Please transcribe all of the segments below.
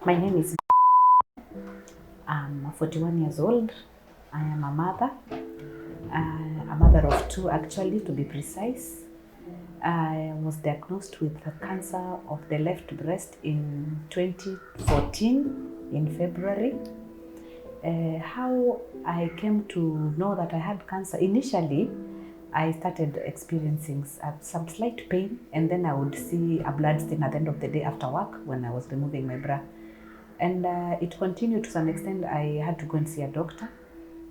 My name is. I'm 41 years old. I am a mother of two actually, to be precise. I was diagnosed with cancer of the left breast in 2014 in February. How I came to know that I had cancer, initially I started experiencing some slight pain, and then I would see a blood stain at the end of the day after work when I was removing my bra. And it continued to some extent. I had to go and see a doctor,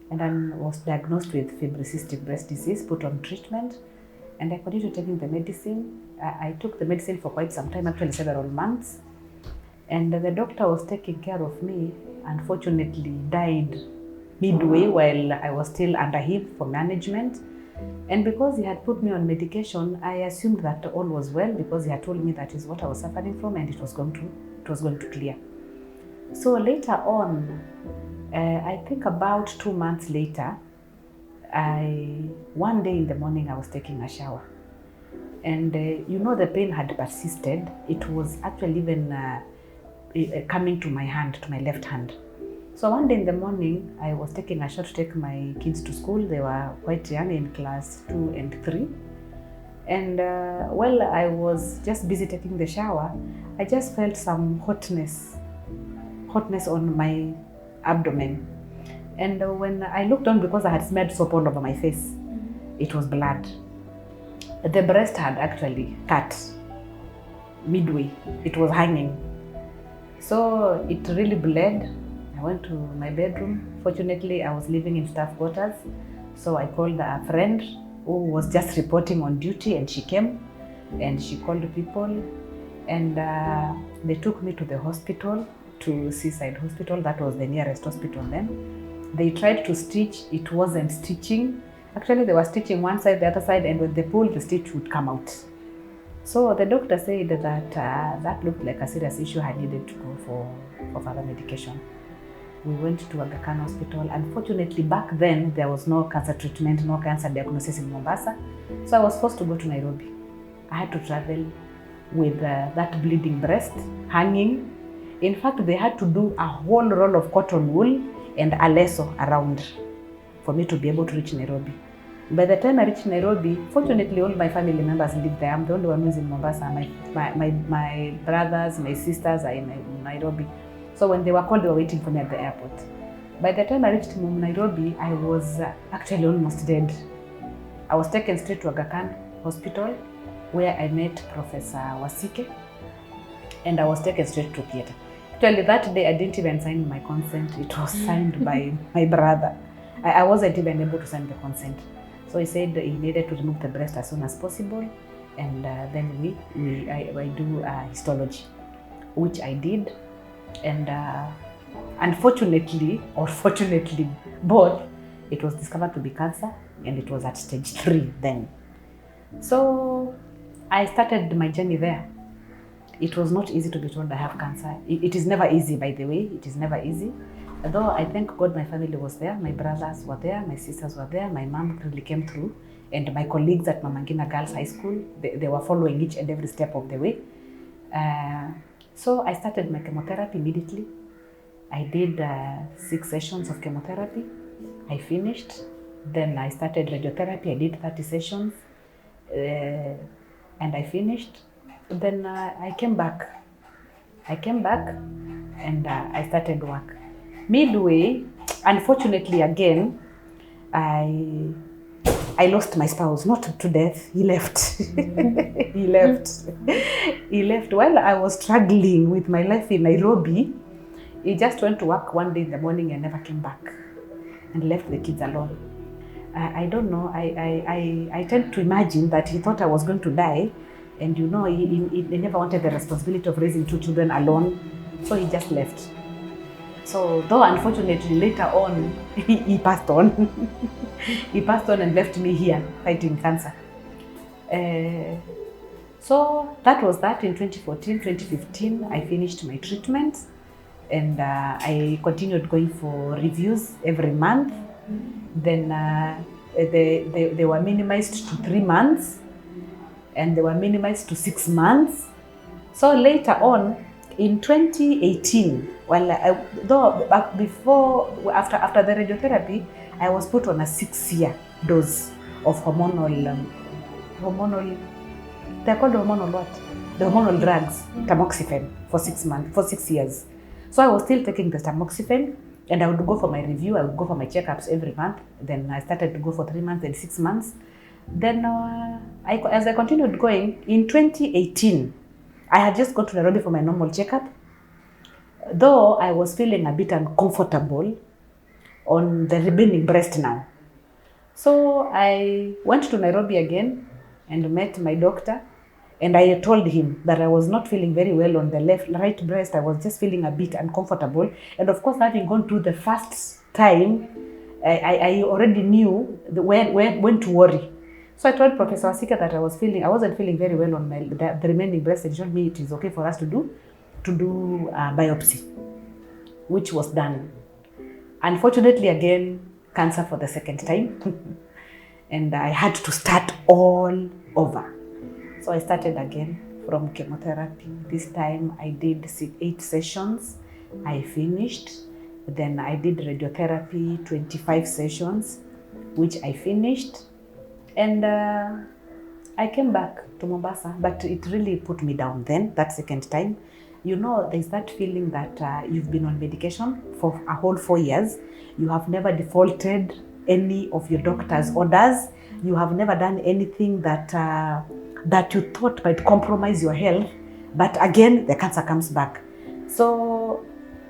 and I was diagnosed with fibrocystic breast disease, put on treatment, and I continued taking the medicine. I took the medicine for quite some time, actually several months, and the doctor was taking care of me, unfortunately died midway while I was still under him for management. And because he had put me on medication, I assumed that all was well, because he had told me that is what I was suffering from and it was going to clear. So later on, I think about 2 months later, one day in the morning I was taking a shower, and the pain had persisted. It was actually even coming to my hand, to my left hand. So one day in the morning, I was taking a shower to take my kids to school. They were quite young, in class 2 and 3. And while I was just busy taking the shower, I just felt some hotness on my abdomen. And when I looked down, because I had smeared soap all over my face, it was blood. The breast had actually cut midway. It was hanging. So it really bled. I went to my bedroom. Fortunately, I was living in staff quarters. So I called a friend who was just reporting on duty, and she came and she called people, and they took me to the hospital, to Seaside Hospital. That was the nearest hospital then. They tried to stitch, it wasn't stitching. Actually, they were stitching one side, the other side, and when they pulled, the stitch would come out. So the doctor said that that looked like a serious issue. I needed to go for further medication. We went to Aga Khan Hospital. Unfortunately, back then, there was no cancer treatment, no cancer diagnosis in Mombasa. So I was forced to go to Nairobi. I had to travel with that bleeding breast hanging. In fact, they had to do a whole roll of cotton wool and a lasso around for me to be able to reach Nairobi. By the time I reached Nairobi, fortunately, all my family members live there. I'm the only one who's in Mombasa. My brothers, my sisters are in Nairobi. So when they were called, they were waiting for me at the airport. By the time I reached Nairobi, I was actually almost dead. I was taken straight to Aga Khan Hospital, where I met Professor Wasike, and I was taken straight to theatre. Actually, that day, I didn't even sign my consent. It was signed by my brother. I wasn't even able to sign the consent. So he said he needed to remove the breast as soon as possible, and then I do histology, which I did. And unfortunately, or fortunately, both, it was discovered to be cancer, and it was at stage 3 then. So I started my journey there. It was not easy to be told I have cancer. It is never easy, by the way. It is never easy. Although I thank God my family was there, my brothers were there, my sisters were there, my mom really came through, and my colleagues at Mama Ngina Girls High School, they were following each and every step of the way. So I started my chemotherapy immediately. I did 6 sessions of chemotherapy. I finished. Then I started radiotherapy. I did 30 sessions, and I finished. Then I came back. And I started work. Midway, unfortunately, again, I lost my spouse, not to death. He left. He left while I was struggling with my life in Nairobi. He just went to work one day in the morning and never came back, and left the kids alone. I don't know. I tend to imagine that he thought I was going to die. And he never wanted the responsibility of raising 2 children alone, so he just left. So though unfortunately later on, he passed on. He passed on and left me here fighting cancer. So that was that in 2014, 2015, I finished my treatment, and I continued going for reviews every month. Then they were minimized to 3 months, and they were minimized to 6 months. So later on, in 2018, after the radiotherapy, I was put on a 6-year dose of hormonal, they're called hormonal what? The hormonal drugs, tamoxifen, for 6 years. So I was still taking the tamoxifen, and I would go for my review, I would go for my checkups every month. Then I started to go for 3 months, then 6 months. Then as I continued going, in 2018, I had just gone to Nairobi for my normal checkup. Though I was feeling a bit uncomfortable on the remaining breast now. So I went to Nairobi again and met my doctor, and I told him that I was not feeling very well on the right breast. I was just feeling a bit uncomfortable. And of course, having gone through the first time, I already knew when to worry. So I told Professor Wasika that I wasn't feeling very well on the remaining breast, and he told me it is okay for us to do biopsy, which was done. Unfortunately, again, cancer for the second time. And I had to start all over. So I started again from chemotherapy. This time I did 8 sessions. I finished. Then I did radiotherapy, 25 sessions, which I finished. And I came back to Mombasa, but it really put me down then, that second time. You know, there's that feeling that you've been on medication for a whole 4 years. You have never defaulted any of your doctor's orders. You have never done anything that you thought might compromise your health. But again, the cancer comes back. So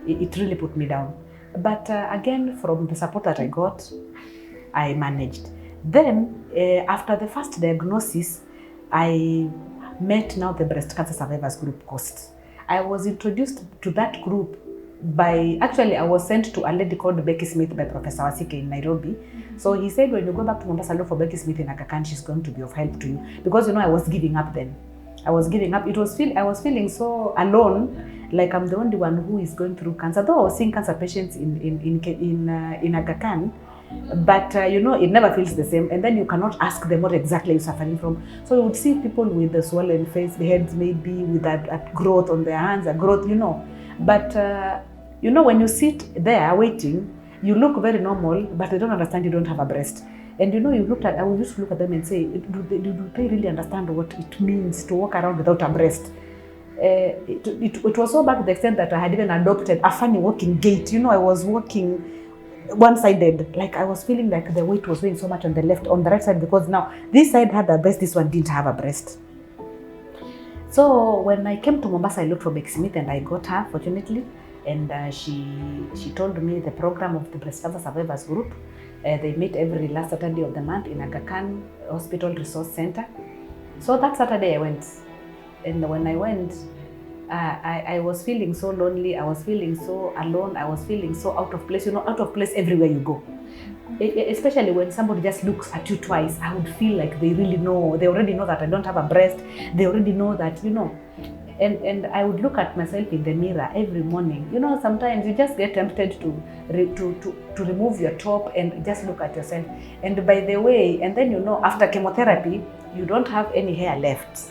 it really put me down. But again, from the support that I got, I managed. Then, after the first diagnosis, I met now the Breast Cancer Survivors Group COST. I was introduced to that group I was sent to a lady called Becky Smith by Professor Wasike in Nairobi. So he said, when you go back to Mombasa, look for Becky Smith in Aga Khan, she's going to be of help to you. Because, you know, I was giving up then. I was giving up. I was feeling so alone, like I'm the only one who is going through cancer. Though I was seeing cancer patients in Aga Khan, but you know, it never feels the same. And then you cannot ask them what exactly you're suffering from. So you would see people with the swollen face, heads maybe with that growth on their hands, a growth, you know. But you know, when you sit there waiting, you look very normal, but they don't understand you don't have a breast. And you know, I would just look at them and say, do they really understand what it means to walk around without a breast? It was so bad to the extent that I had even adopted a funny walking gait. You know, I was walking one-sided, like I was feeling like the weight was weighing so much on the right side, because now this side had a breast, this one didn't have a breast. So when I came to Mombasa, I looked for Becky Smith and I got her, fortunately. And she told me the program of the Breast Cancer Survivors Group. They meet every last Saturday of the month in Aga Khan Hospital Resource Center. So that Saturday I went. And when I went, I was feeling so lonely. I was feeling so alone. I was feeling so out of place. You know, out of place everywhere you go. Especially when somebody just looks at you twice, I would feel like they already know that I don't have a breast. They already know that, you know. And I would look at myself in the mirror every morning. You know, sometimes you just get tempted to remove your top and just look at yourself. And by the way, and then, you know, after chemotherapy, you don't have any hair left.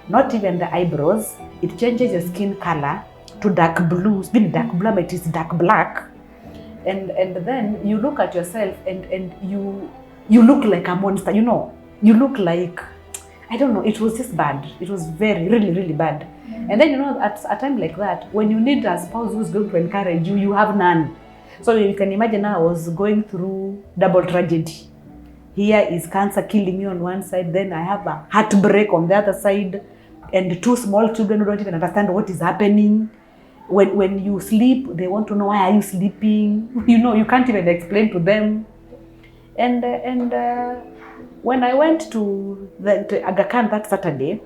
Not even the eyebrows. It changes your skin color to dark blue. It's been dark blue, but it's dark black. And then you look at yourself and you look like a monster, you know. You look like, I don't know, it was just bad. It was really, really bad. And then, you know, at a time like that, when you need a spouse who's going to encourage you, you have none. So you can imagine I was going through double tragedy. Here is cancer killing me on one side, then I have a heartbreak on the other side, and 2 small children who don't even understand what is happening. When you sleep, they want to know, why are you sleeping? You know, you can't even explain to them. And when I went to Aga Khan that Saturday,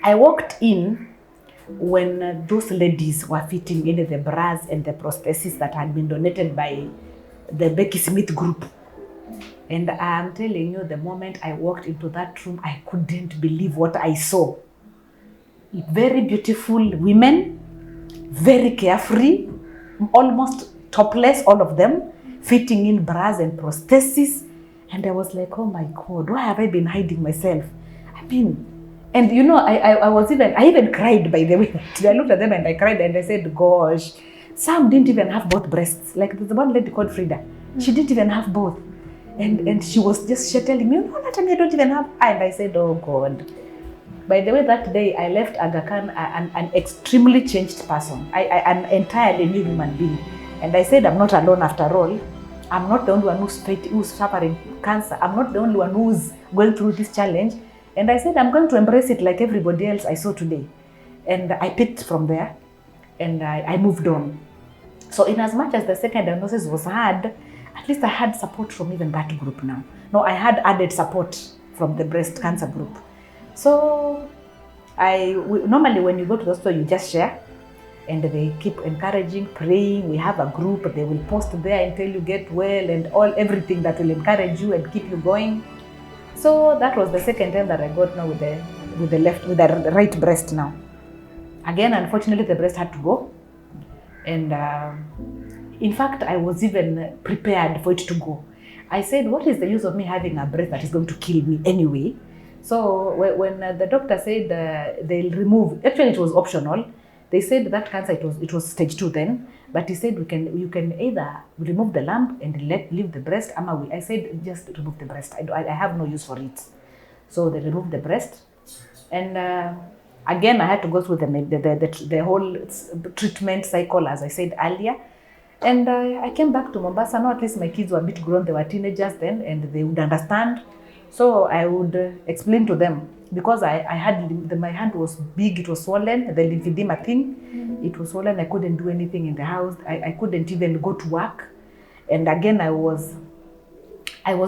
I walked in when those ladies were fitting in the bras and the prosthesis that had been donated by the Becky Smith group. And I'm telling you, the moment I walked into that room, I couldn't believe what I saw. Very beautiful women, very carefree, almost topless, all of them, fitting in bras and prosthesis. And I was like, oh my God, why have I been hiding myself? I mean, And you know, I even cried, by the way. I looked at them and I cried and I said, gosh, some didn't even have both breasts. Like there's one lady called Frida. She didn't even have both. And she was just telling me, no, Natalie, I don't even have. And I said, oh God. By the way, that day I left Aga Khan an extremely changed person. An entirely new human being. And I said, I'm not alone after all. I'm not the only one who's suffering cancer. I'm not the only one who's going through this challenge. And I said, I'm going to embrace it like everybody else I saw today. And I picked from there and I moved on. So in as much as the second diagnosis was hard, at least I had support from even that group now. No, I had added support from the breast cancer group. So normally when you go to the hospital, you just share. And they keep encouraging, praying. We have a group, they will post there until you get well and everything that will encourage you and keep you going. So that was the second time that I got now with the right breast now. Again, unfortunately, the breast had to go. And in fact, I was even prepared for it to go. I said, what is the use of me having a breast that is going to kill me anyway? So when the doctor said they'll remove, actually it was optional. They said that cancer, it was stage 2 then, but he said you can either remove the lump and leave the breast. I said just remove the breast. I have no use for it. So they removed the breast, and again I had to go through the whole treatment cycle as I said earlier. And I came back to Mombasa. Now at least my kids were a bit grown. They were teenagers then, and they would understand. So I would explain to them, because I had my hand was big, it was swollen, the lymphedema thing, it was swollen. I couldn't do anything in the house. I couldn't even go to work. And again, I was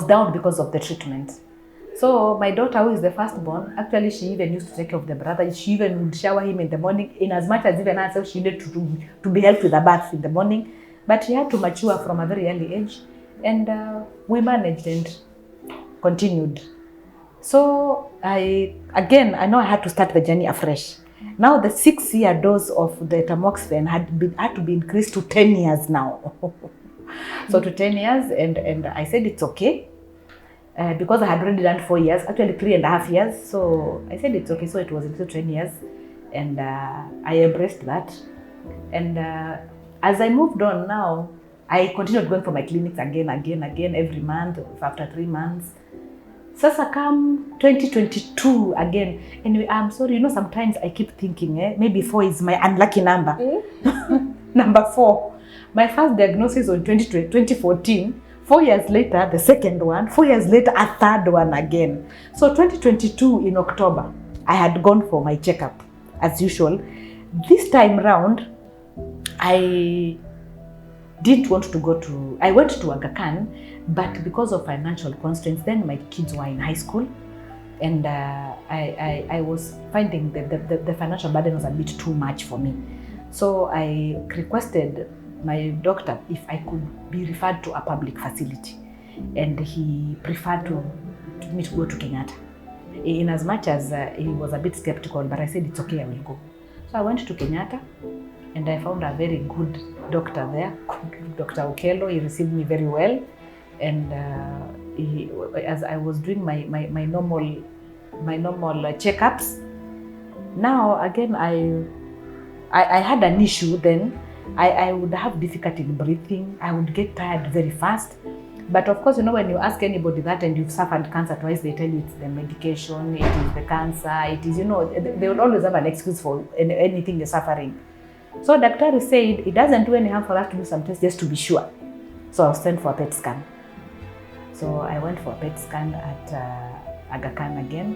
down because of the treatment. So my daughter, who is the firstborn, actually she even used to take care of the brother. She even would shower him in the morning, in as much as even herself she needed to be helped with a bath in the morning. But she had to mature from a very early age, and we managed and continued. So I know I had to start the journey afresh. Now the 6-year dose of the tamoxifen had to be increased to 10 years now. So to 10 years, and I said it's okay. Because I had already done 4 years, actually 3.5 years. So I said it's okay. So it was into 10 years, and I embraced that. And as I moved on now, I continued going for my clinics again, every month, after 3 months. Sasa come 2022 again. Anyway, I'm sorry, sometimes I keep thinking, maybe 4 is my unlucky number. Number 4. My first diagnosis was 2014. 4 years later, the second one. 4 years later, a third one again. So 2022 in October, I had gone for my checkup as usual. This time round, I didn't want to go to, I went to Aga Khan, but because of financial constraints, then my kids were in high school, and I was finding the financial burden was a bit too much for me. So I requested my doctor if I could be referred to a public facility, and he preferred me to go to Kenyatta. In as much as he was a bit skeptical, but I said it's okay, I will go. So I went to Kenyatta, and I found a very good doctor there, Dr. Okello. He received me very well, and as I was doing my normal checkups. Now again, I had an issue then. I would have difficulty in breathing. I would get tired very fast. But of course, when you ask anybody that and you've suffered cancer twice, they tell you it's the medication, it is the cancer, it is, they will always have an excuse for anything you're suffering. So Dr. said it doesn't do any harm for us to do some tests just to be sure. So I was sent for a PET scan. So I went for a PET scan at Aga Khan again,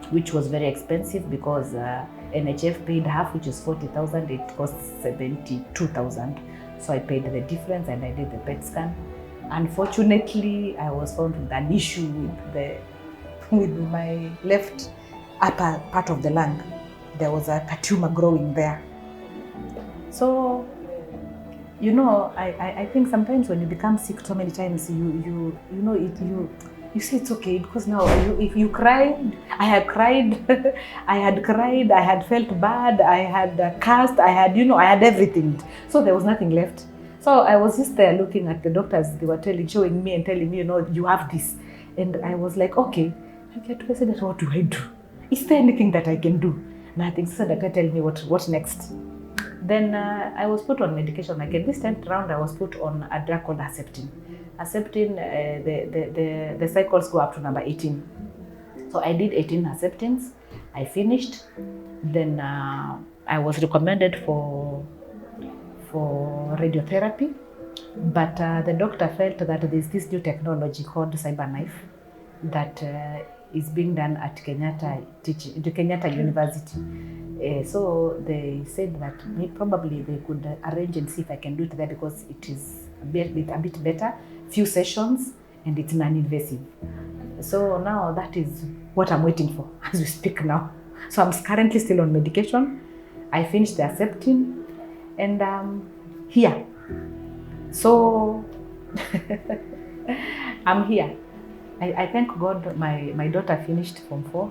which was very expensive because NHF paid half, which is 40,000. It cost 72,000. So I paid the difference and I did the PET scan. Unfortunately, I was found with an issue with my left upper part of the lung. There was a tumor growing there. So, I think sometimes when you become sick so many times, you say it's okay, because now if you cried, I had cried, I had felt bad, I had cursed, I had everything. So there was nothing left. So I was just there looking at the doctors. They were showing me and telling me, you have this. And I was like, okay. I said, what do I do? is there anything that I can do? Nothing. So daktari tell me what next. Then I was put on medication again. This time around, I was put on a drug called Herceptin. Herceptin, the cycles go up to number 18. So I did 18 Herceptins. I finished. Then I was recommended for radiotherapy, but the doctor felt that there's this new technology called CyberKnife that is being done at Kenyatta University. So they said that probably they could arrange and see if I can do it there, because it is a bit better, few sessions, and it's non-invasive. So now that is what I'm waiting for as we speak now. So I'm currently still on medication. I finished the Herceptin, and here. So I'm here. I thank God my daughter finished Form 4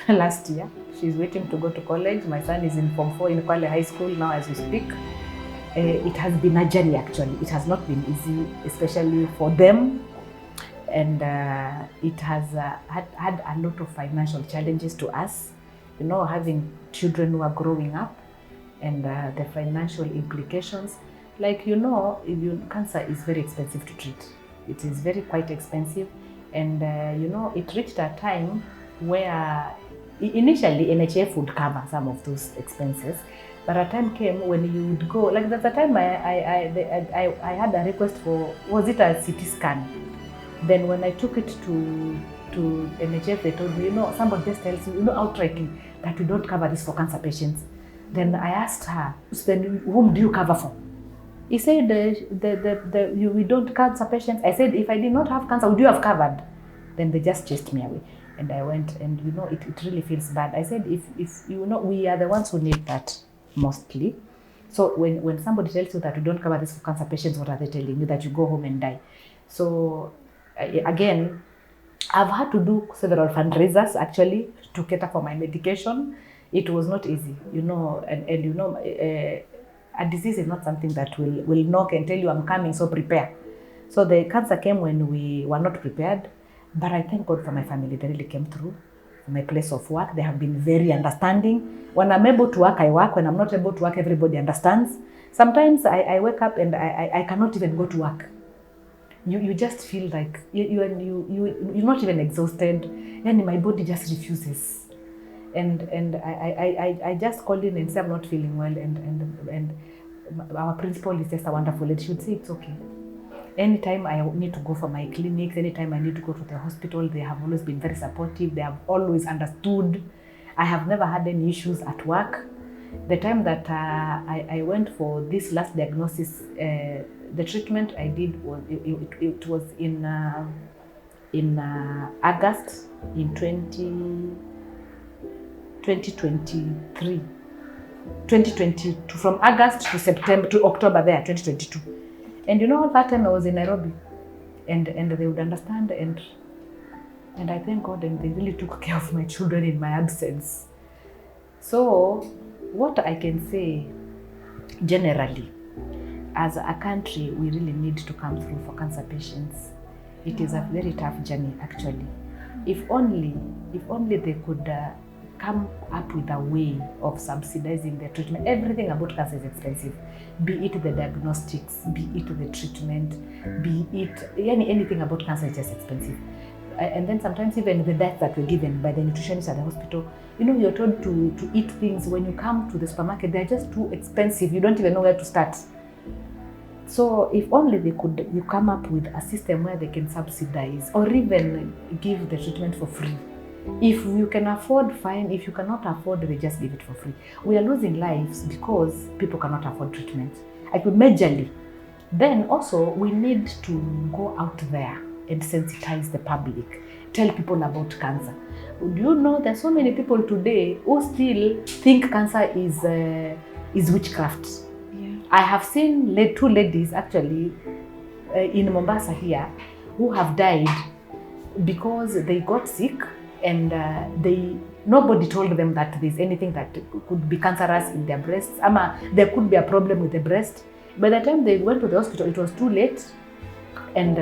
last year. She's waiting to go to college. My son is in Form 4 in Kwale High School now as we speak. It has been a journey actually. It has not been easy, especially for them. And it has had a lot of financial challenges to us. You know, having children who are growing up, and the financial implications. Like, you know, cancer is very expensive to treat. It is quite expensive. And, you know, it reached a time where initially NHF would cover some of those expenses. But a time came when you would go, like there's a time I had a request for, was it a CT scan? Then when I took it to NHF, they told me, you know, somebody just tells you, you know, outrightly that we don't cover this for cancer patients. Then I asked her, then whom do you cover for? He said, we don't cancer patients. I said, if I did not have cancer, would you have covered? Then they just chased me away. And I went, and you know, it really feels bad. I said, if you know, we are the ones who need that mostly. So when somebody tells you that we don't cover this for cancer patients, what are they telling you? That you go home and die. So again, I've had to do several fundraisers actually to cater for my medication. It was not easy, you know, and you know, a disease is not something that will knock and tell you I'm coming, so prepare. So the cancer came when we were not prepared, but I thank God for my family. They really came through. For my place of work, they have been very understanding. When I'm able to work, I work. When I'm not able to work, everybody understands. Sometimes I wake up and I cannot even go to work. You just feel like you're not even exhausted, and my body just refuses. And I just called in and said I'm not feeling well, and our principal is just a wonderful lady. She would say it's okay. Anytime I need to go for my clinics, anytime I need to go to the hospital, they have always been very supportive. They have always understood. I have never had any issues at work. The time that I went for this last diagnosis, the treatment I did was it was in August in 2022, from August to September to October there, 2022. And you know, that time I was in Nairobi, and they would understand, and I thank God, and they really took care of my children in my absence. So what I can say generally, as a country, we really need to come through for cancer patients. It is a very tough journey actually. If only they could come up with a way of subsidizing the treatment. Everything about cancer is expensive, be it the diagnostics, be it the treatment, be it anything about cancer is just expensive. And then sometimes even the diet that we're given by the nutritionist at the hospital, you know, you're told to eat things. When you come to the supermarket, they're just too expensive. You don't even know where to start. So if only you come up with a system where they can subsidize or even give the treatment for free. If you can afford, fine. If you cannot afford, they just give it for free. We are losing lives because people cannot afford treatment. I could majorly. Then also we need to go out there and sensitize the public. Tell people about cancer. Do you know there's so many people today who still think cancer is witchcraft? Yeah. I have seen two ladies actually in Mombasa here who have died because they got sick. And nobody told them that there's anything that could be cancerous in their breasts. There could be a problem with the breast. By the time they went to the hospital, it was too late, and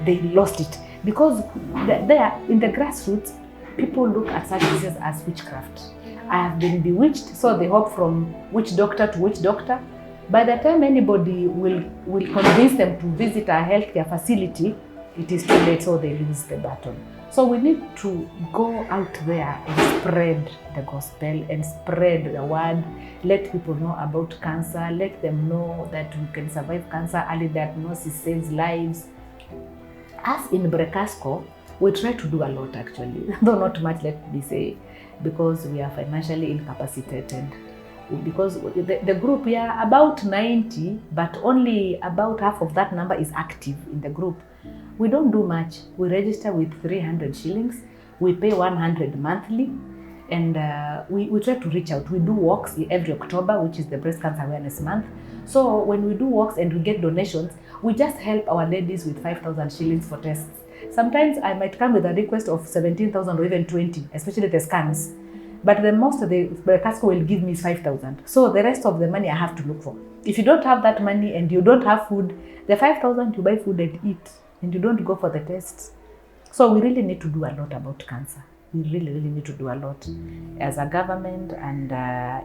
they lost it. Because there, in the grassroots, people look at such diseases as witchcraft. I have been bewitched, so they hop from witch doctor to witch doctor. By the time anybody will convince them to visit a healthcare facility, it is too late, so they lose the battle. So we need to go out there and spread the gospel and spread the word. Let people know about cancer. Let them know that we can survive cancer. Early diagnosis saves lives. Us in Brecasco, we try to do a lot actually, though not much, let me say, because we are financially incapacitated. Because the group, we are about 90, but only about half of that number is active in the group. We don't do much. We register with 300 shillings. We pay 100 monthly. And we try to reach out. We do walks every October, which is the Breast Cancer Awareness Month. So when we do walks and we get donations, we just help our ladies with 5,000 shillings for tests. Sometimes I might come with a request of 17,000 or even 20, especially the scans. But the most of the Casco will give me 5,000. So the rest of the money I have to look for. If you don't have that money and you don't have food, the 5,000 you buy food and eat, and you don't go for the tests. So we really need to do a lot about cancer. We really need to do a lot as a government, and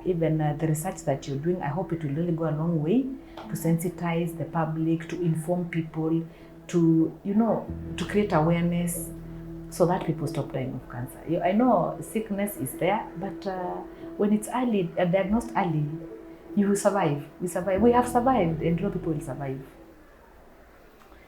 even the research that you're doing, I hope it will really go a long way to sensitize the public, to inform people, to, to create awareness so that people stop dying of cancer. I know sickness is there, but when it's early, diagnosed early, you will survive. We survive. We have survived, and people will survive.